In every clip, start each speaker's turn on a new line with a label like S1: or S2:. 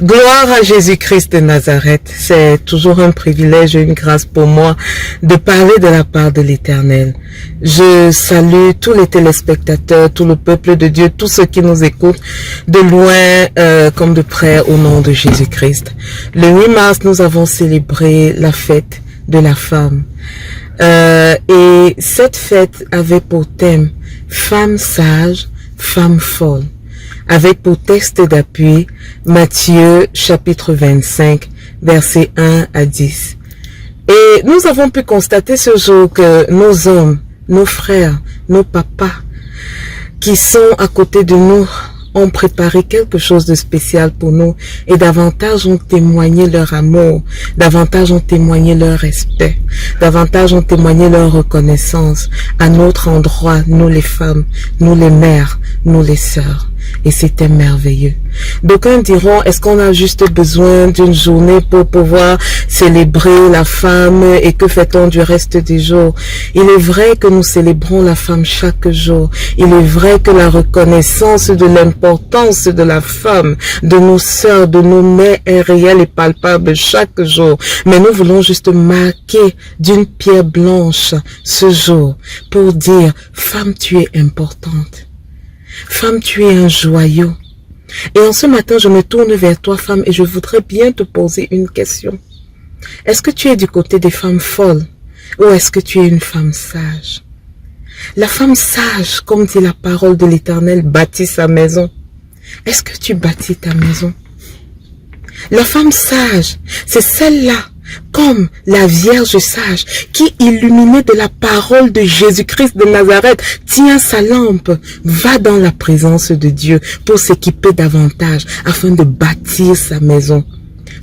S1: Gloire à Jésus-Christ de Nazareth. C'est toujours un privilège et une grâce pour moi de parler de la part de l'Éternel. Je salue tous les téléspectateurs, tout le peuple de Dieu, tous ceux qui nous écoutent de loin comme de près au nom de Jésus-Christ. Le 8 mars, nous avons célébré la fête de la femme. Et cette fête avait pour thème « Femme sage, femme folle ». Avec pour texte d'appui Matthieu chapitre 25 versets 1 à 10. Et nous avons pu constater ce jour que nos hommes, nos frères, nos papas qui sont à côté de nous ont préparé quelque chose de spécial pour nous et davantage ont témoigné leur amour, davantage ont témoigné leur respect, davantage ont témoigné leur reconnaissance à notre endroit, nous les femmes, nous les mères, nous les sœurs. Et c'était merveilleux. D'aucuns diront, est-ce qu'on a juste besoin d'une journée pour pouvoir célébrer la femme et que fait-on du reste des jours? Il est vrai que nous célébrons la femme chaque jour. Il est vrai que la reconnaissance de l'importance de la femme, de nos sœurs, de nos mères est réelle et palpable chaque jour. Mais nous voulons juste marquer d'une pierre blanche ce jour pour dire, femme, tu es importante. Femme, tu es un joyau. Et en ce matin, je me tourne vers toi, femme, et je voudrais bien te poser une question. Est-ce que tu es du côté des femmes folles ou est-ce que tu es une femme sage? La femme sage, comme dit la parole de l'Éternel, bâtit sa maison. Est-ce que tu bâtis ta maison? La femme sage, c'est celle-là, comme la Vierge sage, qui, illuminée de la parole de Jésus-Christ de Nazareth, tient sa lampe, va dans la présence de Dieu pour s'équiper davantage afin de bâtir sa maison.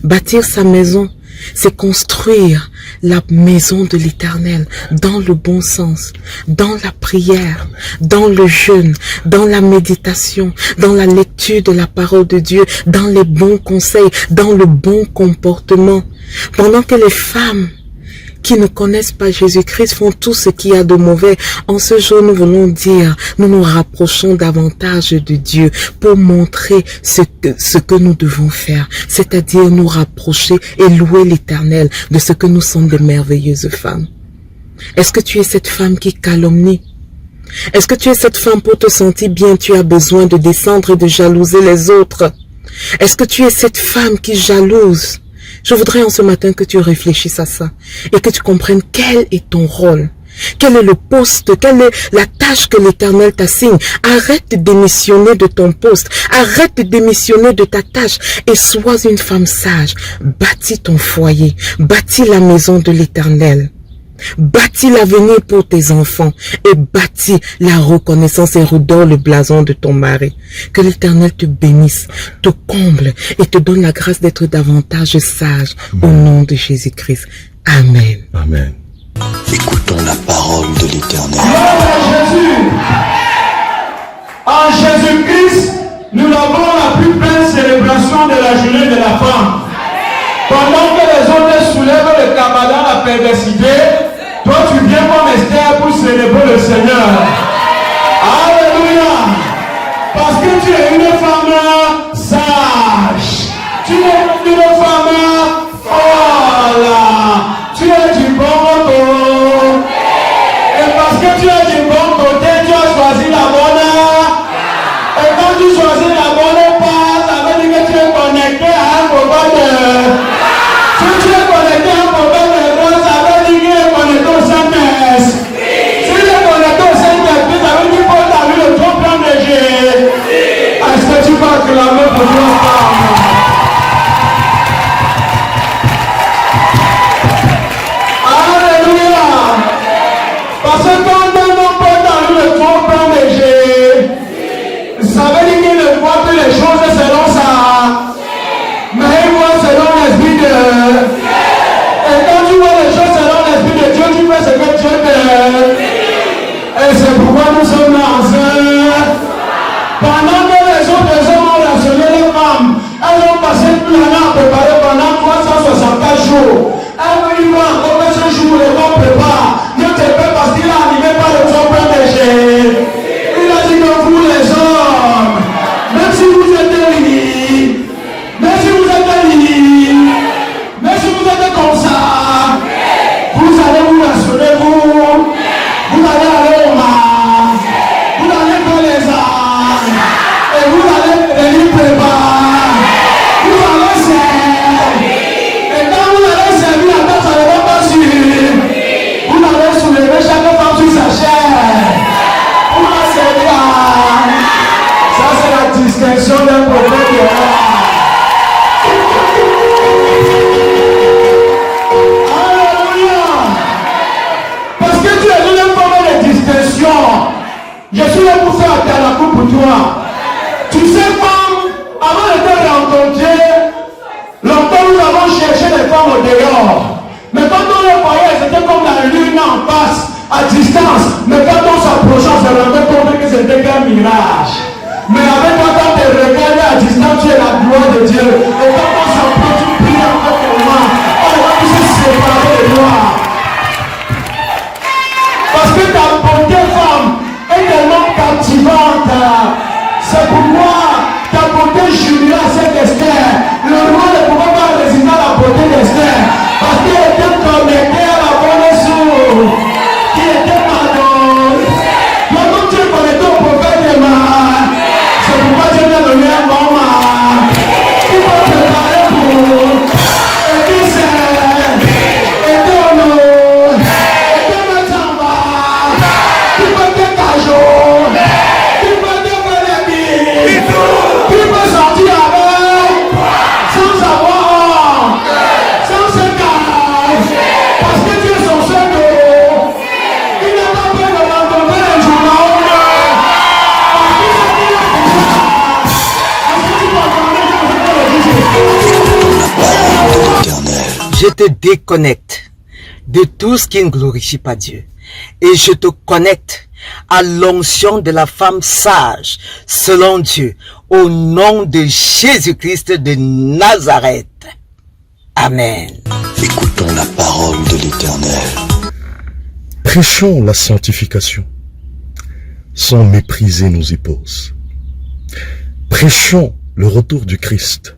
S1: Bâtir sa maison, c'est construire la maison de l'Éternel dans le bon sens, dans la prière, dans le jeûne, dans la méditation, dans la lecture de la parole de Dieu, dans les bons conseils, dans le bon comportement. Pendant que les femmes qui ne connaissent pas Jésus-Christ font tout ce qu'il y a de mauvais, en ce jour nous voulons dire, nous nous rapprochons davantage de Dieu pour montrer ce que nous devons faire, c'est-à-dire nous rapprocher et louer l'Éternel de ce que nous sommes de merveilleuses femmes. Est-ce que tu es cette femme qui calomnie? Est-ce que tu es cette femme pour te sentir bien, tu as besoin de descendre et de jalouser les autres? Est-ce que tu es cette femme qui jalouse? Je voudrais en ce matin que tu réfléchisses à ça et que tu comprennes quel est ton rôle, quel est le poste, quelle est la tâche que l'Éternel t'assigne. Arrête de démissionner de ton poste, arrête de démissionner de ta tâche et sois une femme sage. Bâtis ton foyer, bâtis la maison de l'Éternel. Bâtis l'avenir pour tes enfants et bâtis la reconnaissance et redore le blason de ton mari. Que l'Éternel te bénisse, te comble et te donne la grâce d'être davantage sage. Amen. Au nom de Jésus-Christ. Amen.
S2: Amen.
S3: Écoutons la parole de l'Éternel.
S4: En Jésus-Christ, nous avons la plus belle célébration de la journée de la femme. Pendant que les autres soulèvent le cabala, la perversité, toi tu viens comme Esther pour célébrer le Seigneur. Alléluia. Parce que tu es une femme sage. Tu es une femme folle. Tu es du bon côté. Et parce que tu es du bon côté, tu as choisi la bonne. Et quand tu choisis la bonne part, ça veut dire que tu es connecté à un programme. Si tu es connecté à un programme de grâce, ça veut dire qu'il est connecté au Saint-Esprit. Si tu es connecté au Saint-Esprit, ça veut dire que tu as vu le trop plein de Jésus. Est-ce que tu vas acclamer pour toi? Alléluia. Parce que quand un homme a vu le trop plein de Jésus, ça veut dire qu'il ne voit plus les choses selon ça. Mais il voit selon l'Esprit de Dieu. Et quand tu vois les choses selon l'Esprit de Dieu, tu fais ce que Dieu te. Et c'est pourquoi nous sommes là ensemble. Pendant que les autres hommes ont rationné les femmes, elles ont passé toute l'année à préparer pendant 364 jours. Elles vont encore ce jour, les hommes préparent. Ne te fais parce qu'il a animé par le son plein de Jésus. Il a dit que vous les hommes, même si vous êtes unis, même si vous êtes distinction d'un prophète de roi. Alléluia. Parce que tu es une forme de distinction. Je suis là pour faire la coupe pour toi. Tu sais, femme, avant de te rencontrer, longtemps nous avons cherché les femmes au dehors. Mais quand on les voyait, c'était comme la lune en face, à distance. Mais quand on s'approchait, on se rendait compte que c'était qu'un mirage. Mais avec toi, quand tu regardes à distance, tu es la gloire de Dieu. Et quand on s'approche, tu pries encore tellement. On va tous se séparer de toi. Parce que ta beauté, femme, est tellement captivante. C'est pourquoi ta beauté jubilera cette Esther. Le roi ne pouvait pas résister à la beauté d'Esther. Parce qu'il était connecté à la bonne source. Qui était madone. Toi, comme tu es connecté au prophète de Ma, c'est pourquoi Dieu t'a donné un bon Ma. Qui va préparer pour. Et qui sait. Et ton nom. Et ton matamba. Qui va te cajoter. Qui peut sortir avec, sans avoir, sans se cacher, parce que tu es son seul dos. Il n'a pas peur de rencontrer un journal.
S1: Je te déconnecte de tout ce qui ne glorifie pas Dieu. Et je te connecte à l'onction de la femme sage, selon Dieu, au nom de Jésus-Christ de Nazareth. Amen.
S3: Écoutons la parole de l'Éternel.
S2: Prêchons la sanctification, sans mépriser nos épouses. Prêchons le retour du Christ,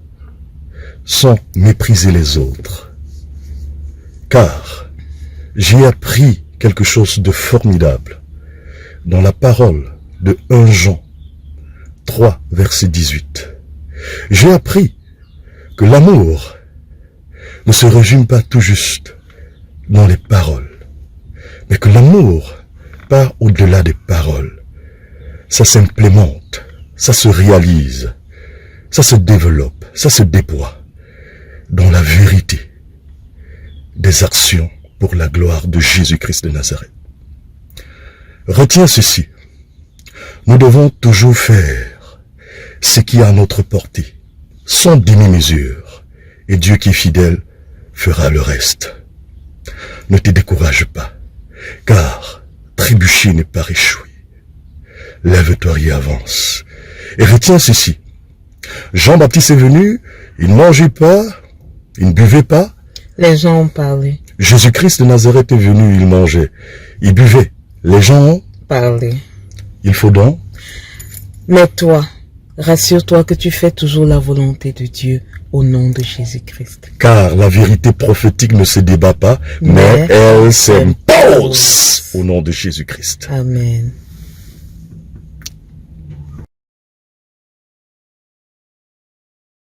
S2: sans mépriser les autres. Car j'ai appris quelque chose de formidable dans la parole de 1 Jean 3, verset 18. J'ai appris que l'amour ne se résume pas tout juste dans les paroles, mais que l'amour part au-delà des paroles. Ça s'implémente, ça se réalise, ça se développe, ça se déploie dans la vérité des actions pour la gloire de Jésus-Christ de Nazareth. Retiens ceci, nous devons toujours faire ce qui est à notre portée, sans demi-mesure, et Dieu qui est fidèle fera le reste. Ne te décourage pas, car trébucher n'est pas échouer. Lève-toi et avance. Et retiens ceci, Jean-Baptiste est venu, il ne mangeait pas, il ne buvait pas.
S1: Les gens ont parlé.
S2: Jésus-Christ de Nazareth est venu, il mangeait, il buvait. Les gens ont
S1: Parlé.
S2: Il faut donc.
S1: Mais toi, rassure-toi que tu fais toujours la volonté de Dieu au nom de Jésus-Christ.
S2: Car la vérité prophétique ne se débat pas, mais elle s'impose au nom de Jésus-Christ.
S1: Amen.